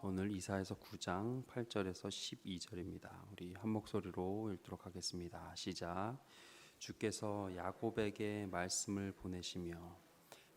오늘 이사야서 9장 8절에서 12절입니다. 우리 한 목소리로 읽도록 하겠습니다. 시작. 주께서 야곱에게 말씀을 보내시며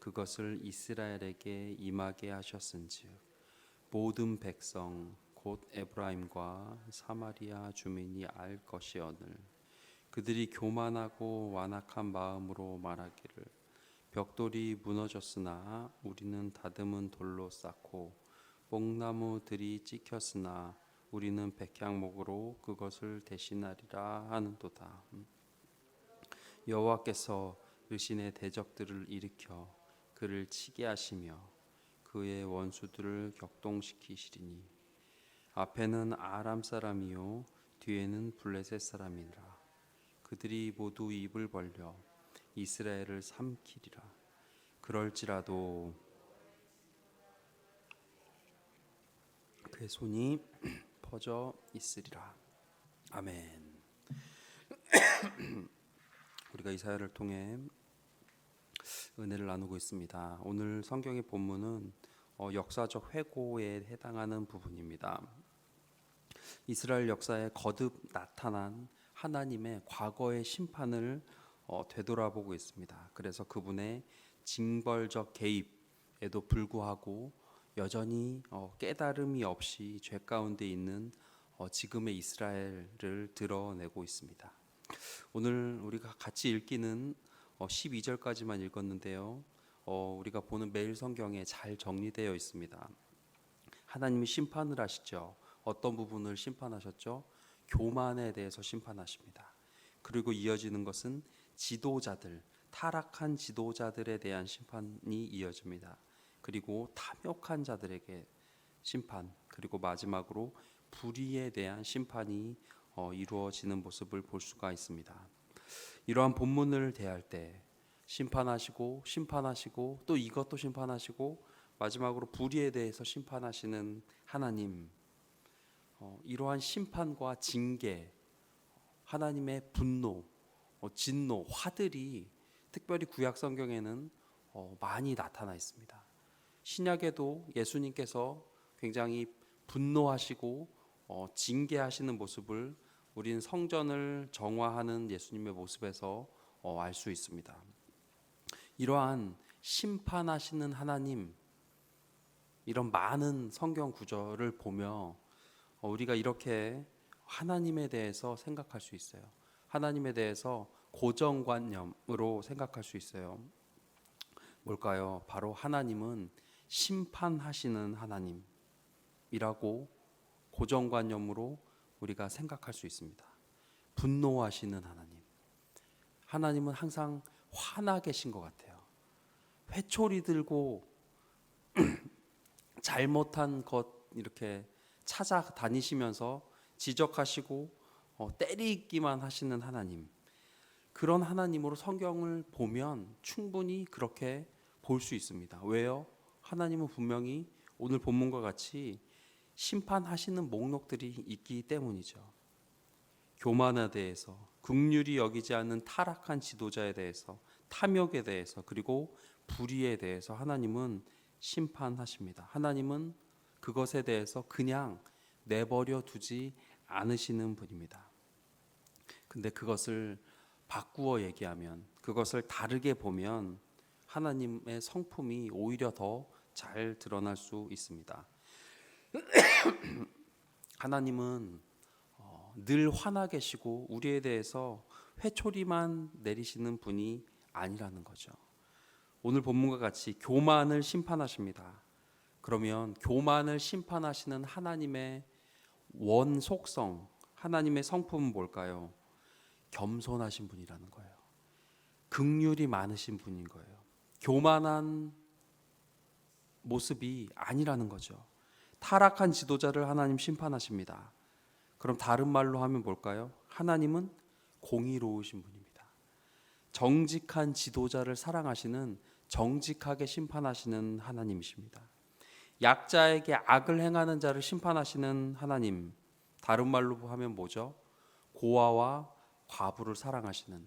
그것을 이스라엘에게 임하게 하셨은즉 모든 백성 곧 에브라임과 사마리아 주민이 알 것이오늘 그들이 교만하고 완악한 마음으로 말하기를 벽돌이 무너졌으나 우리는 다듬은 돌로 쌓고 뽕나무들이 찍혔으나 우리는 백향목으로 그것을 대신하리라 하는도다. 여호와께서 의신의 대적들을 일으켜 그를 치게 하시며 그의 원수들을 격동시키시리니 앞에는 아람 사람이요 뒤에는 블레셋 사람이라. 그들이 모두 입을 벌려 이스라엘을 삼키리라. 그럴지라도 그의 손이 퍼져 있으리라. 아멘. 우리가 이사야를 통해 은혜를 나누고 있습니다. 오늘 성경의 본문은 역사적 회고에 해당하는 부분입니다. 이스라엘 역사에 거듭 나타난 하나님의 과거의 심판을 되돌아보고 있습니다. 그래서 그분의 징벌적 개입에도 불구하고 여전히 깨달음이 없이 죄 가운데 있는 지금의 이스라엘을 드러내고 있습니다. 오늘 우리가 같이 읽기는 12절까지만 읽었는데요. 우리가 보는 매일 성경에 잘 정리되어 있습니다. 하나님이 심판을 하시죠. 어떤 부분을 심판하셨죠? 교만에 대해서 심판하십니다. 그리고 이어지는 것은 지도자들, 타락한 지도자들에 대한 심판이 이어집니다. 그리고 탐욕한 자들에게 심판, 그리고 마지막으로 불의에 대한 심판이 이루어지는 모습을 볼 수가 있습니다. 이러한 본문을 대할 때 심판하시고 또 이것도 심판하시고 마지막으로 불의에 대해서 심판하시는 하나님, 이러한 심판과 징계, 하나님의 분노, 진노, 화들이 특별히 구약 성경에는 많이 나타나 있습니다. 신약에도 예수님께서 굉장히 분노하시고 징계하시는 모습을 우리는 성전을 정화하는 예수님의 모습에서 알 수 있습니다. 이러한 심판하시는 하나님, 이런 많은 성경 구절을 보며 우리가 이렇게 하나님에 대해서 생각할 수 있어요. 하나님에 대해서 고정관념으로 생각할 수 있어요. 뭘까요? 바로 하나님은 심판하시는 하나님이라고 고정관념으로 우리가 생각할 수 있습니다. 분노하시는 하나님, 하나님은 항상 화나 계신 것 같아요. 회초리 들고 잘못한 것 이렇게 찾아다니시면서 지적하시고 때리기만 하시는 하나님, 그런 하나님으로 성경을 보면 충분히 그렇게 볼 수 있습니다. 왜요? 하나님은 분명히 오늘 본문과 같이 심판하시는 목록들이 있기 때문이죠. 교만에 대해서, 긍휼히 여기지 않는 타락한 지도자에 대해서, 탐욕에 대해서, 그리고 불의에 대해서 하나님은 심판하십니다. 하나님은 그것에 대해서 그냥 내버려 두지 않으시는 분입니다. 근데 그것을 바꾸어 얘기하면, 그것을 다르게 보면 하나님의 성품이 오히려 더 잘 드러날 수 있습니다. 하나님은 늘 화나 계시고 우리에 대해서 회초리만 내리시는 분이 아니라는 거죠. 오늘 본문과 같이 교만을 심판하십니다. 그러면 교만을 심판하시는 하나님의 원 속성, 하나님의 성품은 뭘까요? 겸손하신 분이라는 거예요. 긍휼이 많으신 분인 거예요. 교만한 모습이 아니라는 거죠. 타락한 지도자를 하나님 심판하십니다. 그럼 다른 말로 하면 뭘까요? 하나님은 공의로우신 분입니다. 정직한 지도자를 사랑하시는, 정직하게 심판하시는 하나님이십니다. 약자에게 악을 행하는 자를 심판하시는 하나님, 다른 말로 하면 뭐죠? 고아와 과부를 사랑하시는,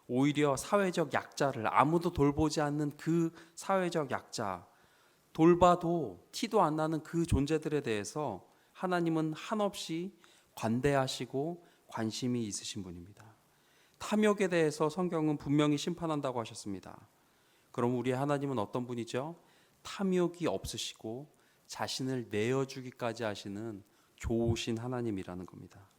오히려 사회적 약자를, 아무도 돌보지 않는 그 사회적 약자, 돌봐도 티도 안 나는 그 존재들에 대해서 하나님은 한없이 관대하시고 관심이 있으신 분입니다. 탐욕에 대해서 성경은 분명히 심판한다고 하셨습니다. 그럼 우리의 하나님은 어떤 분이죠? 탐욕이 없으시고 자신을 내어주기까지 하시는 좋으신 하나님이라는 겁니다.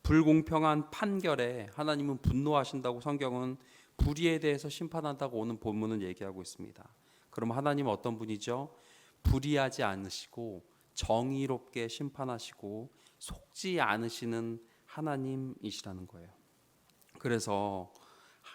불공평한 판결에 하나님은 분노하신다고 성경은 불의에 대해서 심판한다고 오는 본문은 얘기하고 있습니다. 그럼 하나님은 어떤 분이죠? 불의하지 않으시고 정의롭게 심판하시고 속지 않으시는 하나님이시라는 거예요. 그래서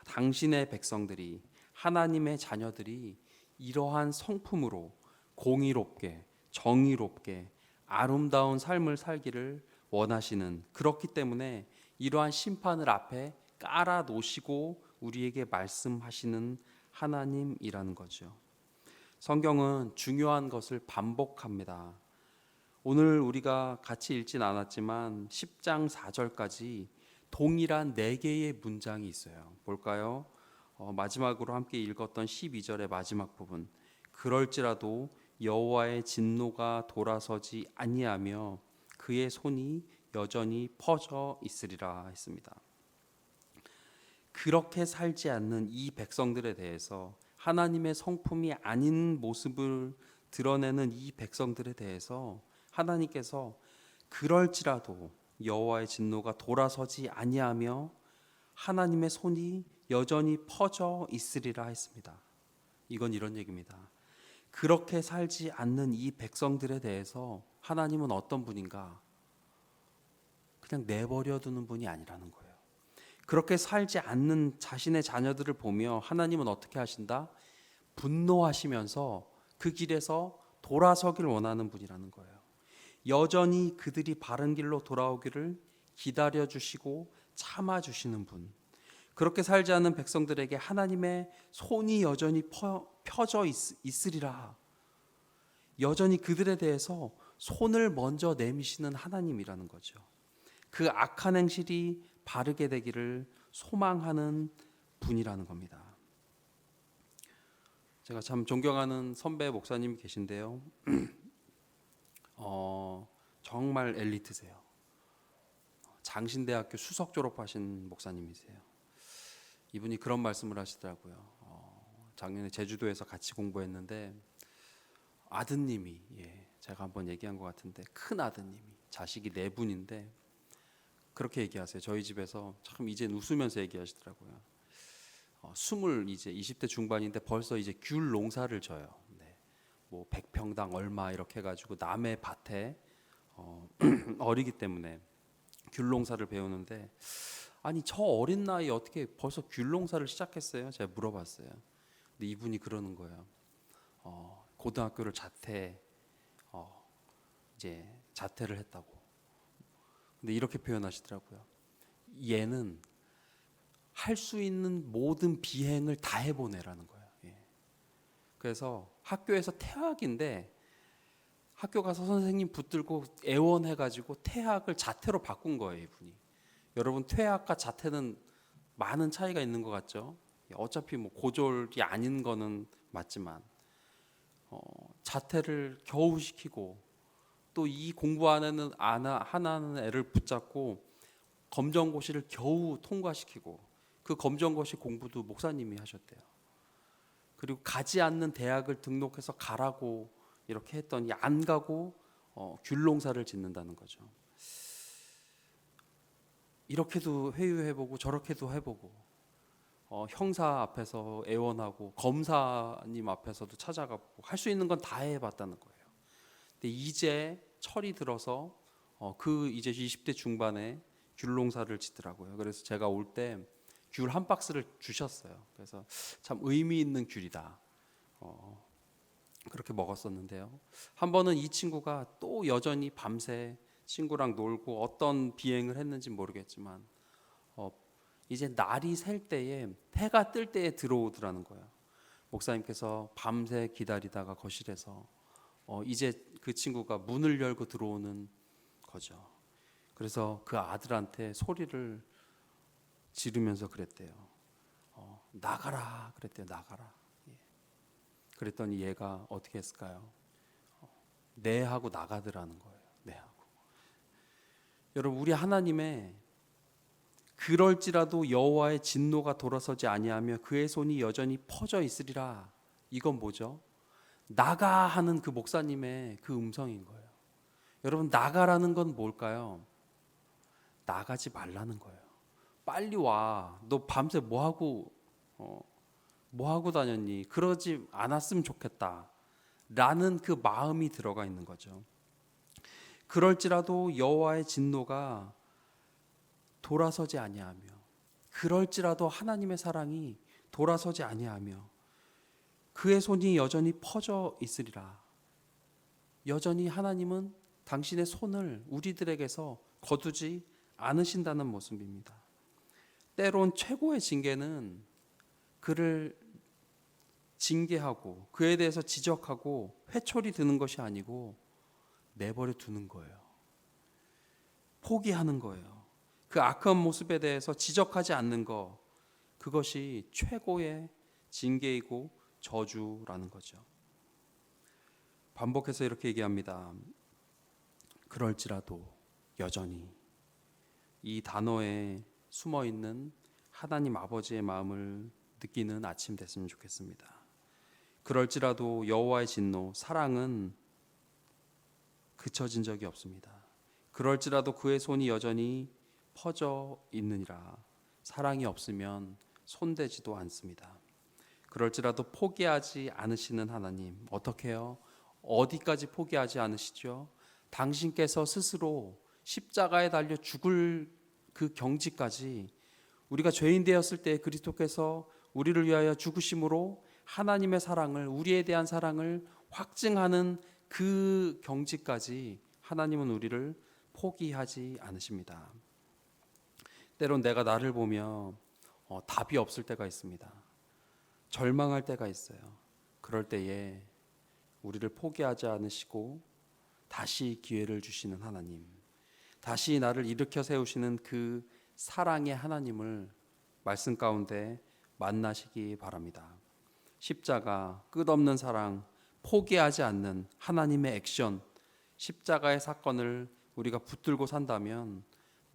당신의 백성들이, 하나님의 자녀들이 이러한 성품으로 공의롭게 정의롭게 아름다운 삶을 살기를 원하시는, 그렇기 때문에 이러한 심판을 앞에 깔아 놓으시고 우리에게 말씀하시는 하나님이라는 거죠. 성경은 중요한 것을 반복합니다. 오늘 우리가 같이 읽진 않았지만 10장 4절까지 동일한 4개의 문장이 있어요. 볼까요? 마지막으로 함께 읽었던 12절의 마지막 부분. 그럴지라도 여호와의 진노가 돌아서지 아니하며 그의 손이 여전히 퍼져 있으리라 했습니다. 그렇게 살지 않는 이 백성들에 대해서, 하나님의 성품이 아닌 모습을 드러내는 이 백성들에 대해서 하나님께서 그럴지라도 여호와의 진노가 돌아서지 아니하며 하나님의 손이 여전히 퍼져 있으리라 했습니다. 이건 이런 얘기입니다. 그렇게 살지 않는 이 백성들에 대해서 하나님은 어떤 분인가? 그냥 내버려 두는 분이 아니라는 거예요. 그렇게 살지 않는 자신의 자녀들을 보며 하나님은 어떻게 하신다? 분노하시면서 그 길에서 돌아서길 원하는 분이라는 거예요. 여전히 그들이 바른 길로 돌아오기를 기다려 주시고 참아 주시는 분. 그렇게 살지 않는 백성들에게 하나님의 손이 여전히 펴져 있으리라. 여전히 그들에 대해서 손을 먼저 내미시는 하나님이라는 거죠. 그 악한 행실이 바르게 되기를 소망하는 분이라는 겁니다. 제가 참 존경하는 선배 목사님이 계신데요. 정말 엘리트세요. 장신대학교 수석 졸업하신 목사님이세요. 이분이 그런 말씀을 하시더라고요. 작년에 제주도에서 같이 공부했는데 아드님이, 제가 한번 얘기한 것 같은데, 큰 아드님이, 자식이 4분인데 그렇게 얘기하세요. 저희 집에서 참 이젠 웃으면서 얘기하시더라고요. 이제 20대 중반인데 벌써 이제 귤 농사를 져요. 네. 뭐 100평당 얼마 이렇게 해가지고 남의 밭에 어리기 때문에 귤 농사를 배우는데, 아니 저 어린 나이에 어떻게 벌써 귤 농사를 시작했어요? 제가 물어봤어요. 근데 이분이 그러는 거예요. 고등학교를 자퇴를 했다고. 근데 이렇게 표현하시더라고요. 얘는 할 수 있는 모든 비행을 다 해보내라는 거예요. 그래서 학교에서 퇴학인데 학교 가서 선생님 붙들고 애원해가지고 퇴학을 자퇴로 바꾼 거예요, 이분이. 여러분, 퇴학과 자퇴는 많은 차이가 있는 것 같죠? 어차피 뭐 고졸이 아닌 거는 맞지만 자퇴를 겨우 시키고 또 이 공부 안 하는 애를 붙잡고 검정고시를 겨우 통과시키고, 그 검정고시 공부도 목사님이 하셨대요. 그리고 가지 않는 대학을 등록해서 가라고 이렇게 했더니 안 가고 귤 농사를 짓는다는 거죠. 이렇게도 회유해보고 저렇게도 해보고, 형사 앞에서 애원하고 검사님 앞에서도 찾아가보고 할 수 있는 건 다 해봤다는 거예요. 근데 이제 철이 들어서 이제 20대 중반에 귤 농사를 짓더라고요. 그래서 제가 올 때 귤 한 박스를 주셨어요. 그래서 참 의미 있는 귤이다. 그렇게 먹었었는데요. 한 번은 이 친구가 또 여전히 밤새 친구랑 놀고 어떤 비행을 했는지 모르겠지만 이제 날이 셀 때에, 해가 뜰 때에 들어오더라는 거예요. 목사님께서 밤새 기다리다가 거실에서 이제 그 친구가 문을 열고 들어오는 거죠. 그래서 그 아들한테 소리를 지르면서 그랬대요. 나가라 그랬대요. 나가라. 그랬더니 얘가 어떻게 했을까요? 네 하고 나가더라는 거예요. 네 하고. 여러분, 우리 하나님의 그럴지라도 여호와의 진노가 돌아서지 아니하며 그의 손이 여전히 퍼져 있으리라. 이건 뭐죠? 나가 하는 그 목사님의 그 음성인 거예요. 여러분, 나가라는 건 뭘까요? 나가지 말라는 거예요. 빨리 와. 너 밤새 뭐 하고 다녔니? 그러지 않았으면 좋겠다. 라는 그 마음이 들어가 있는 거죠. 그럴지라도 여호와의 진노가 돌아서지 아니하며, 그럴지라도 하나님의 사랑이 돌아서지 아니하며, 그의 손이 여전히 퍼져 있으리라. 여전히 하나님은 당신의 손을 우리들에게서 거두지 않으신다는 모습입니다. 때론 최고의 징계는 그를 징계하고 그에 대해서 지적하고 회초리 드는 것이 아니고 내버려 두는 거예요. 포기하는 거예요. 그 악한 모습에 대해서 지적하지 않는 것, 그것이 최고의 징계이고 저주라는 거죠. 반복해서 이렇게 얘기합니다. 그럴지라도 여전히. 이 단어에 숨어 있는 하나님 아버지의 마음을 느끼는 아침 됐으면 좋겠습니다. 그럴지라도 여호와의 진노, 사랑은 그쳐진 적이 없습니다. 그럴지라도 그의 손이 여전히 퍼져 있느니라. 사랑이 없으면 손대지도 않습니다. 그럴지라도 포기하지 않으시는 하나님, 어떻게 해요? 어디까지 포기하지 않으시죠? 당신께서 스스로 십자가에 달려 죽을 그 경지까지, 우리가 죄인 되었을 때 그리스도께서 우리를 위하여 죽으심으로 하나님의 사랑을, 우리에 대한 사랑을 확증하는 그 경지까지 하나님은 우리를 포기하지 않으십니다. 때론 내가 나를 보며 답이 없을 때가 있습니다. 절망할 때가 있어요. 그럴 때에 우리를 포기하지 않으시고 다시 기회를 주시는 하나님, 다시 나를 일으켜 세우시는 그 사랑의 하나님을 말씀 가운데 만나시기 바랍니다. 십자가, 끝없는 사랑, 포기하지 않는 하나님의 액션, 십자가의 사건을 우리가 붙들고 산다면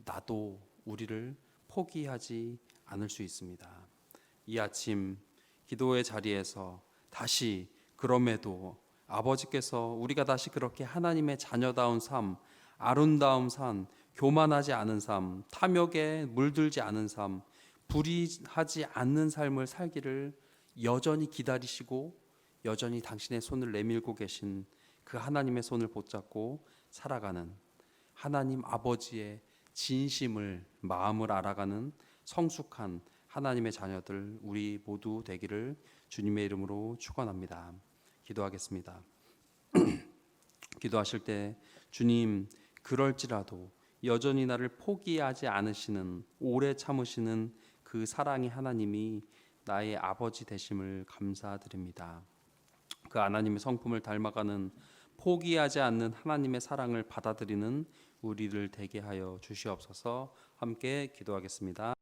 나도 우리를 포기하지 않을 수 있습니다. 이 아침 기도의 자리에서 다시, 그럼에도 아버지께서 우리가 다시 그렇게 하나님의 자녀다운 삶, 아름다운 삶, 교만하지 않은 삶, 탐욕에 물들지 않은 삶, 불의하지 않는 삶을 살기를 여전히 기다리시고 여전히 당신의 손을 내밀고 계신 그 하나님의 손을 붙잡고 살아가는, 하나님 아버지의 진심을, 마음을 알아가는 성숙한 하나님의 자녀들 우리 모두 되기를 주님의 이름으로 축원합니다. 기도하겠습니다. 기도하실 때 주님, 그럴지라도 여전히 나를 포기하지 않으시는, 오래 참으시는 그 사랑의 하나님이 나의 아버지 되심을 감사드립니다. 그 하나님의 성품을 닮아가는, 포기하지 않는 하나님의 사랑을 받아들이는 우리를 되게 하여 주시옵소서. 함께 기도하겠습니다.